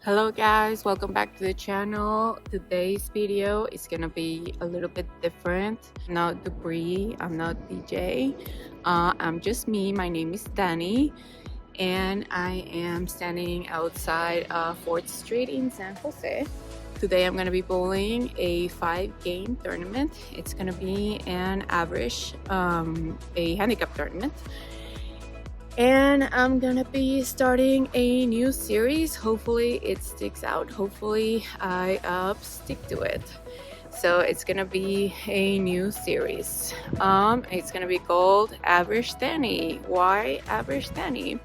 Hello guys, welcome back to the channel. Today's video is gonna be a little bit different. I'm not Dupree, I'm not DJ. I'm just me. My name is Dany and I am standing outside 4th Street in San Jose. Today I'm gonna be bowling a 5-game tournament. It's gonna be an average, a handicap tournament. And I'm gonna be starting a new series. Hopefully it sticks out. Hopefully I stick to it. So it's gonna be a new series. It's gonna be called Average Dany. Why Average Dany?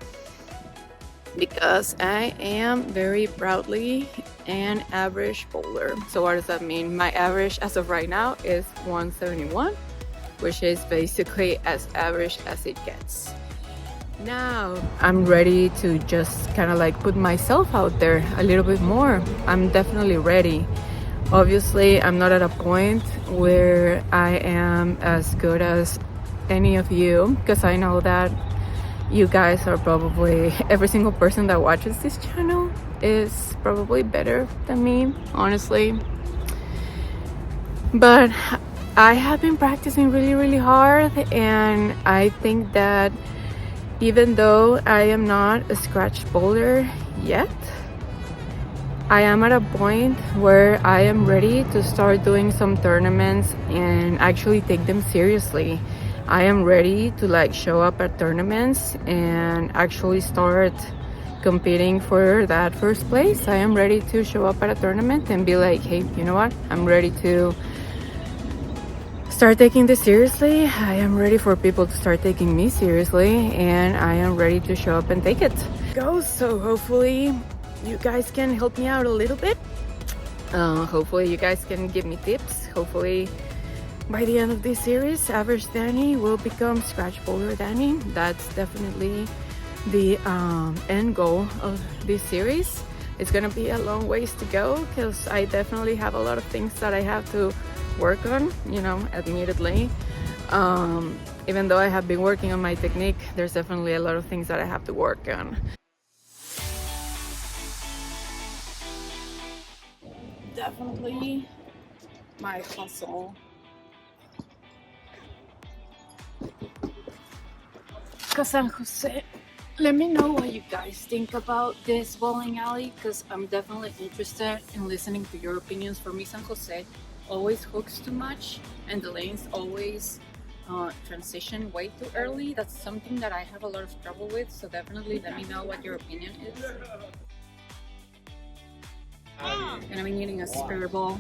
Because I am very proudly an average bowler. So what does that mean? My average as of right now is 171, which is basically as average as it gets. Now I'm ready to just kind of like put myself out there a little bit more. I'm definitely ready. Obviously, I'm not at a point where I am as good as any of you, because I know that you guys are probably, every single person that watches this channel is probably better than me, honestly. But I have been practicing really hard, and I think that even though I am not a scratch bowler yet, I am at a point where I am ready to start doing some tournaments and actually take them seriously. I am ready to like show up at tournaments and actually start competing for that first place. I am ready to show up at a tournament and be like, hey, you know what? I'm ready to start taking this seriously. I am ready for people to start taking me seriously, and I am ready to show up and take it. So hopefully you guys can help me out a little bit. Hopefully you guys can give me tips. Hopefully by the end of this series, Average Dany will become Scratch Bowler Dany. That's definitely the end goal of this series. It's gonna be a long ways to go, because I definitely have a lot of things that I have to work on, you know, admittedly. Even though I have been working on my technique, there's definitely a lot of things that I have to work on. Definitely my hustle. Cause San Jose, let me know what you guys think about this bowling alley, because I'm definitely interested in listening to your opinions. For me, San Jose always hooks too much, and the lanes always transition way too early. That's something that I have a lot of trouble with, so definitely let me know what your opinion is. And I'm needing a spare ball.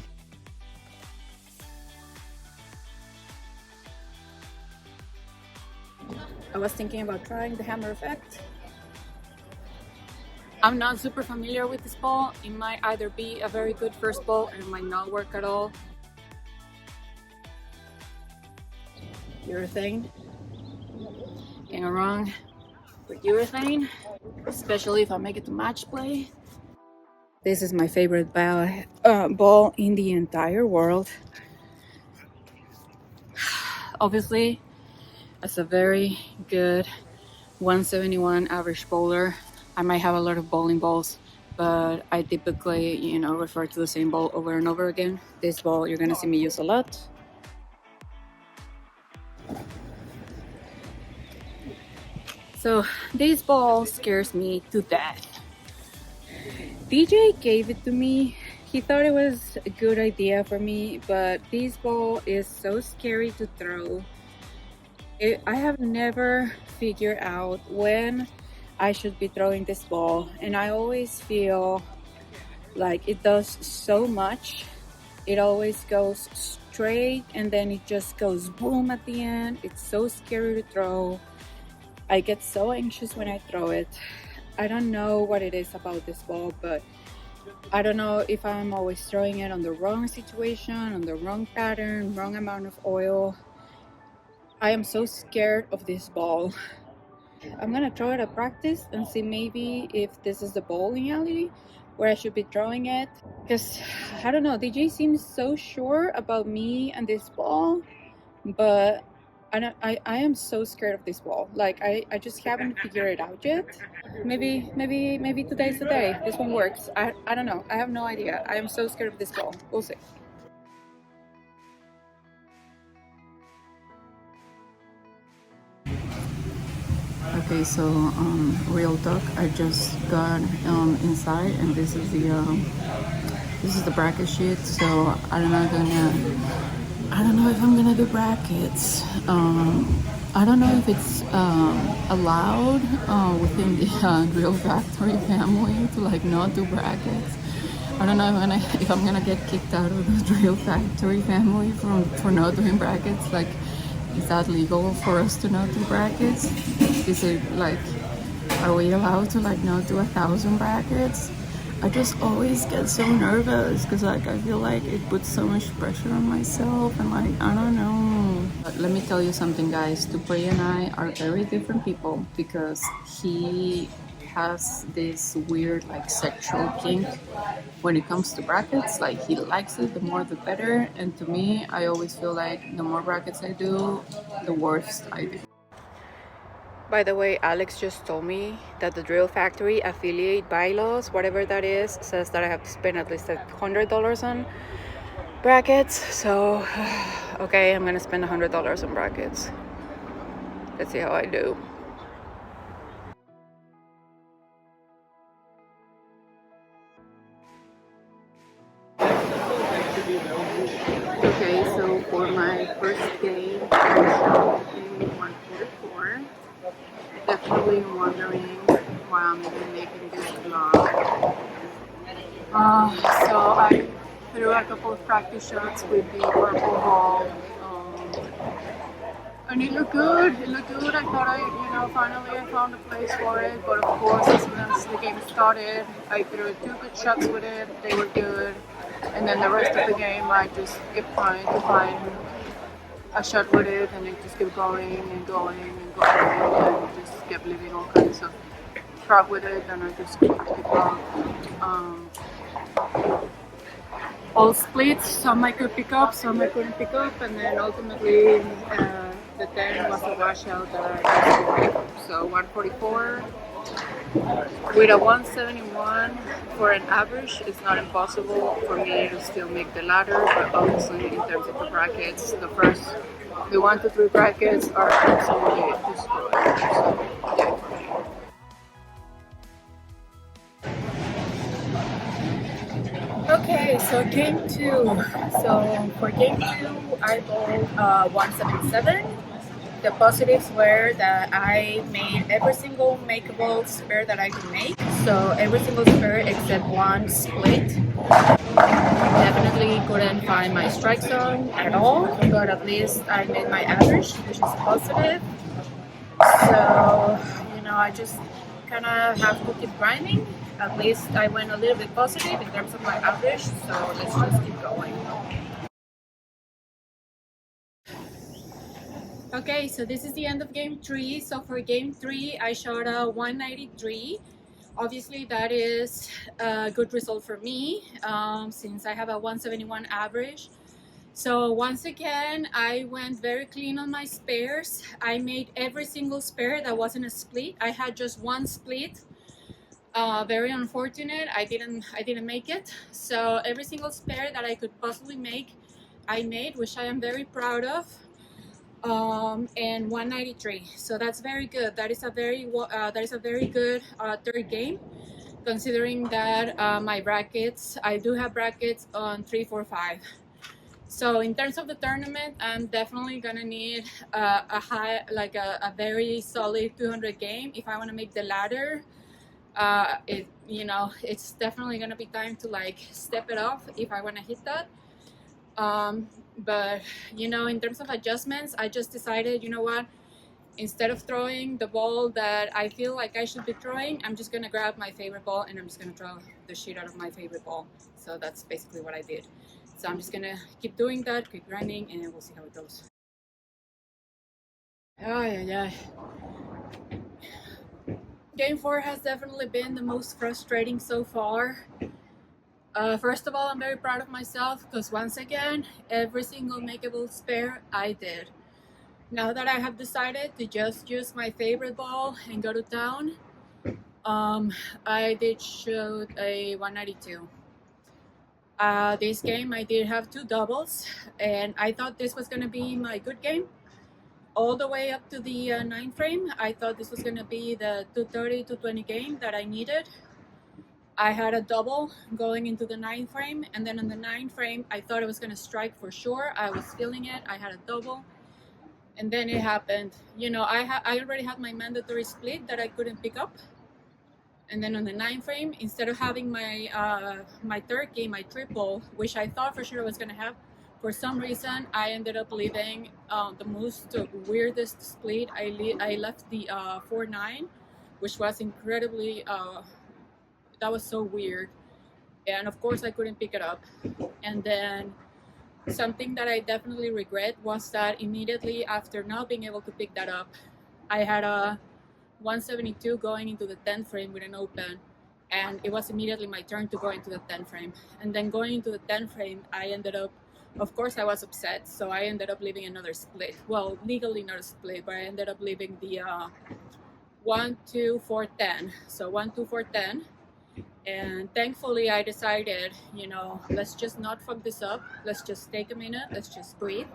I was thinking about trying the hammer effect. I'm not super familiar with this ball. It might either be a very good first ball and it might not work at all. Urethane. Can't go wrong with urethane, especially if I make it to match play. This is my favorite ball in the entire world. Obviously, as a very good 171 average bowler, I might have a lot of bowling balls, but I typically, you know, refer to the same ball over and over again. This ball you're gonna see me use a lot. So this ball scares me to death. DJ gave it to me. He thought it was a good idea for me, but this ball is so scary to throw. I have never figured out when I should be throwing this ball, and I always feel like it does so much. It always goes straight and then it just goes boom at the end. It's so scary to throw. I get so anxious when I throw it. I don't know what it is about this ball, but I don't know if I'm always throwing it on the wrong situation, on the wrong pattern, wrong amount of oil. I am so scared of this ball. I'm gonna throw it at practice and see maybe if this is the bowling alley where I should be throwing it, because I don't know, DJ seems so sure about me and this ball, but I am so scared of this wall. Like I just haven't figured it out yet. Maybe today's the day. This one works. I don't know. I have no idea. I am so scared of this wall. We'll see. Okay, so real talk. I just got inside, and this is the bracket sheet. So I don't know if I'm gonna do brackets. I don't know if it's allowed within the Drill Factory family to like not do brackets. I don't know if I'm gonna get kicked out of the Drill Factory family for not doing brackets. Like, is that legal for us to not do brackets? Is it like, are we allowed to like not do 1,000 brackets? I just always get so nervous because like I feel like it puts so much pressure on myself and like I don't know. But let me tell you something, guys. Dupree and I are very different people because he has this weird like sexual kink when it comes to brackets. Like he likes it, the more the better. And to me, I always feel like the more brackets I do, the worse I do. By the way, Alex just told me that the Drill Factory affiliate bylaws, whatever that is, says that I have to spend at least $100 on brackets. So, okay, I'm gonna spend $100 on brackets. Let's see how I do. Okay, so for my first game, I shot in 144. Definitely wondering why I'm even making this vlog. So I threw a couple of practice shots with the purple ball, and it looked good. It looked good. I thought finally I found a place for it. But of course, as soon as the game started, I threw 2 good shots with it. They were good, and then the rest of the game, I just kept trying to find a shot with it, and it just kept going and going and going, and just kept leaving all kinds of crap with it, and I just couldn't keep up. All splits, some I could pick up, some I couldn't pick up, and then ultimately the 10 was a washout that I picked up. So 144 with a 171 for an average, it's not impossible for me to still make the ladder, but obviously in terms of the brackets, the 1 to 3 brackets are absolutely destroyed. So yeah. Okay, so game 2. So for game 2, I bowled 177. The positives were that I made every single makeable spare that I could make. So every single spare except one split. Definitely couldn't find my strike zone at all, but at least I made my average, which is positive. So, I just kind of have to keep grinding. At least I went a little bit positive in terms of my average, so let's just keep going. Okay, so this is the end of game 3. So for game 3, I shot a 193. Obviously, that is a good result for me since I have a 171 average. So once again, I went very clean on my spares. I made every single spare that wasn't a split. I had just one split. Very unfortunate. I didn't make it. So every single spare that I could possibly make, I made, which I am very proud of. And 193. So that's very good. That is a very good third game, considering that my brackets, I do have brackets on 3, 4, 5. So in terms of the tournament, I'm definitely gonna need a high, like a very solid 200 game if I want to make the ladder. It's definitely gonna be time to like step it up if I want to hit that. But in terms of adjustments, I just decided, what, instead of throwing the ball that I feel like I should be throwing, I'm just gonna grab my favorite ball and I'm just gonna throw the shit out of my favorite ball. So that's basically what I did. So I'm just gonna keep doing that, keep grinding, and we'll see how it goes. Oh yeah. Game 4 has definitely been the most frustrating so far. First of all, I'm very proud of myself because once again, every single makeable spare I did. Now that I have decided to just use my favorite ball and go to town, I did shoot a 192. This game I did have two doubles, and I thought this was going to be my good game. All the way up to the 9th frame, I thought this was going to be the 230, 220 game that I needed. I had a double going into the 9th frame, and then on the 9th frame, I thought it was going to strike for sure. I was feeling it. I had a double, and then it happened. You know, I already had my mandatory split that I couldn't pick up. And then on the 9th frame, instead of having my my third game, my triple, which I thought for sure I was going to have, for some reason, I ended up leaving the most weirdest split. I left the 4-9, which was incredibly, that was so weird. And of course, I couldn't pick it up. And then something that I definitely regret was that immediately after not being able to pick that up, I had a 172 going into the 10th frame with an open, and it was immediately my turn to go into the 10th frame. And then going into the 10th frame, I ended up, of course I was upset, so I ended up leaving another split. Well, legally not a split, but I ended up leaving the 1, 2, 4, 10. So 1, 2, 4, 10. And thankfully I decided, you know, let's just not fuck this up. Let's just take a minute. Let's just breathe.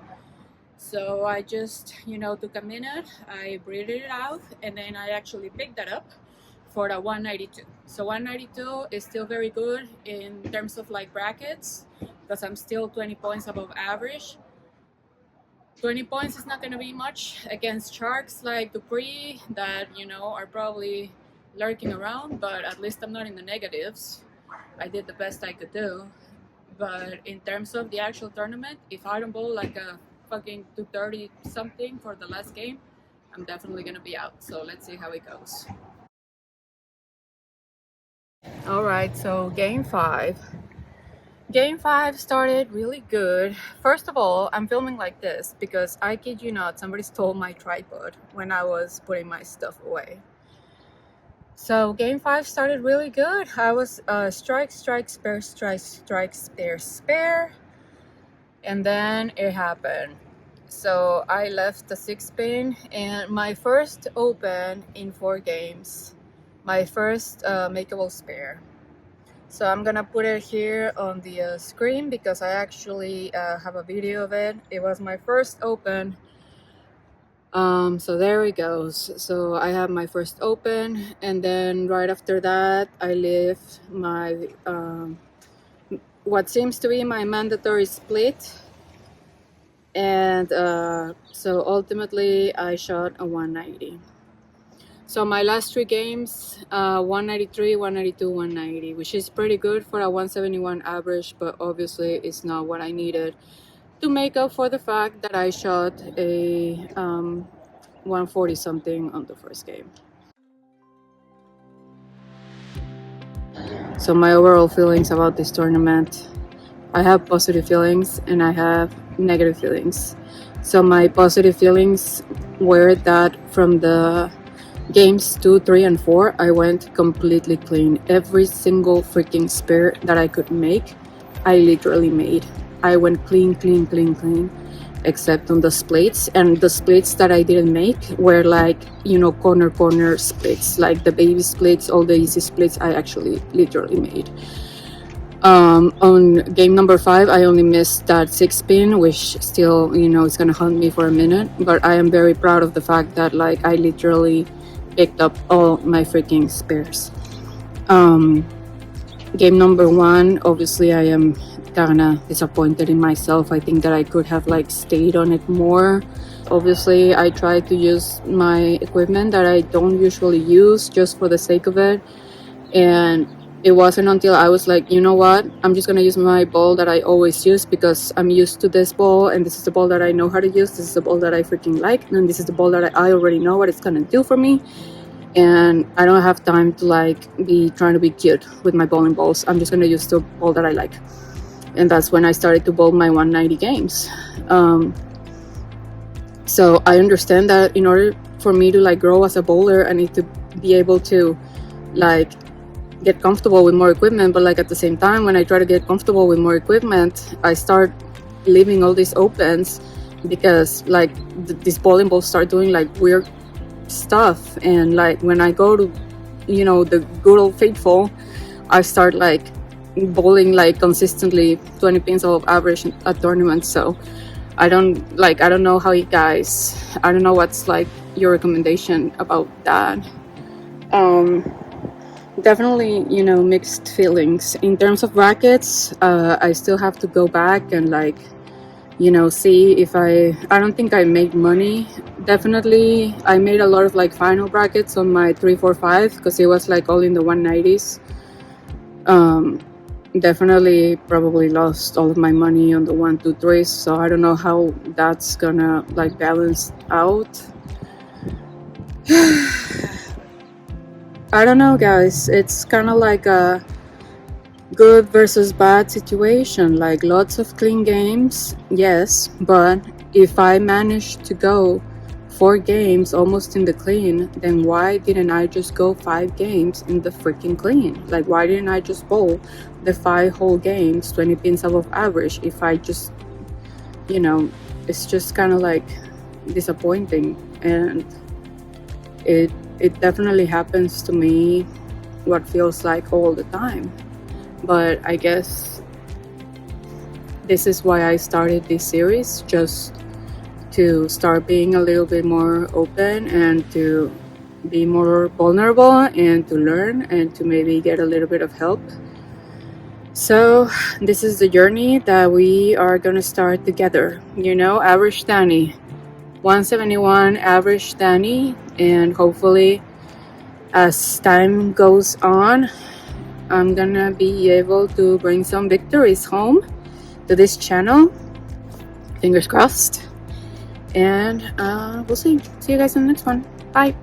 So I just, you know, took a minute, I breathed it out, and then I actually picked that up for a 192. So 192 is still very good in terms of like brackets, because I'm still 20 points above average. 20 points is not going to be much against sharks like Dupree that, you know, are probably lurking around, but at least I'm not in the negatives. I did the best I could do. But in terms of the actual tournament, if I don't bowl like a fucking 230 something for the last game, I'm definitely gonna be out. So let's see how it goes. All right, so game 5. Game 5 started really good. First of all, I'm filming like this because I kid you not, somebody stole my tripod when I was putting my stuff away. So game 5 started really good. I was strike, strike, spare, strike, strike, spare, spare. And then it happened. So I left the 6-pin, and my first open in 4 games. My first makeable spare. So I'm gonna put it here on the screen because I actually have a video of it. It was my first open. So there it goes. So I have my first open, and then right after that I left my what seems to be my mandatory split, and so ultimately I shot a 190. So my last 3 games, 193, 192, 190, which is pretty good for a 171 average, but obviously it's not what I needed to make up for the fact that I shot a 140 something on the first game. So my overall feelings about this tournament, I have positive feelings and I have negative feelings. So my positive feelings were that from the games 2, 3, and 4, I went completely clean. Every single freaking spare that I could make, I literally made. I went clean, clean, clean, clean, except on the splits. And the splits that I didn't make were like, you know, corner splits, like the baby splits, all the easy splits I actually literally made. On game number 5, I only missed that 6-pin, which still, you know, it's gonna haunt me for a minute, but I am very proud of the fact that like I literally picked up all my freaking spares. Game number 1, obviously I am kinda disappointed in myself. I think that I could have like stayed on it more. Obviously I tried to use my equipment that I don't usually use just for the sake of it, and it wasn't until I was like, you know what, I'm just gonna use my ball that I always use because I'm used to this ball, and this is the ball that I know how to use, this is the ball that I freaking like, and this is the ball that I already know what it's gonna do for me, and I don't have time to like be trying to be cute with my bowling balls. I'm just gonna use the ball that I like. And that's when I started to bowl my 190 games. So I understand that in order for me to like grow as a bowler, I need to be able to like get comfortable with more equipment. But like at the same time, when I try to get comfortable with more equipment, I start leaving all these opens, because like these bowling balls start doing like weird stuff, and like when I go to, you know, the good old faithful, I start like bowling like consistently 20 pins above average at tournaments. So I don't know how you guys, I don't know what's like your recommendation about that. Definitely, you know, mixed feelings in terms of brackets. I still have to go back and like, you know, see if I don't think I made money. Definitely I made a lot of like final brackets on my 345 because it was like all in the 190s. Definitely probably lost all of my money on the 1 2 3s, so I don't know how that's gonna like balance out. I don't know, guys. It's kind of like a good versus bad situation. Like lots of clean games, yes, but if I manage to go 4 games almost in the clean, then why didn't I just go 5 games in the freaking clean? Like, why didn't I just bowl the 5 whole games 20 pins above average? If I just, you know, it's just kind of like disappointing, and it definitely happens to me what feels like all the time. But I guess this is why I started this series, just to start being a little bit more open and to be more vulnerable and to learn and to maybe get a little bit of help. So this is the journey that we are gonna start together. You know, average Dany, 171 average Dany, and hopefully as time goes on, I'm gonna be able to bring some victories home to this channel. Fingers crossed. And we'll see you guys in the next one. Bye.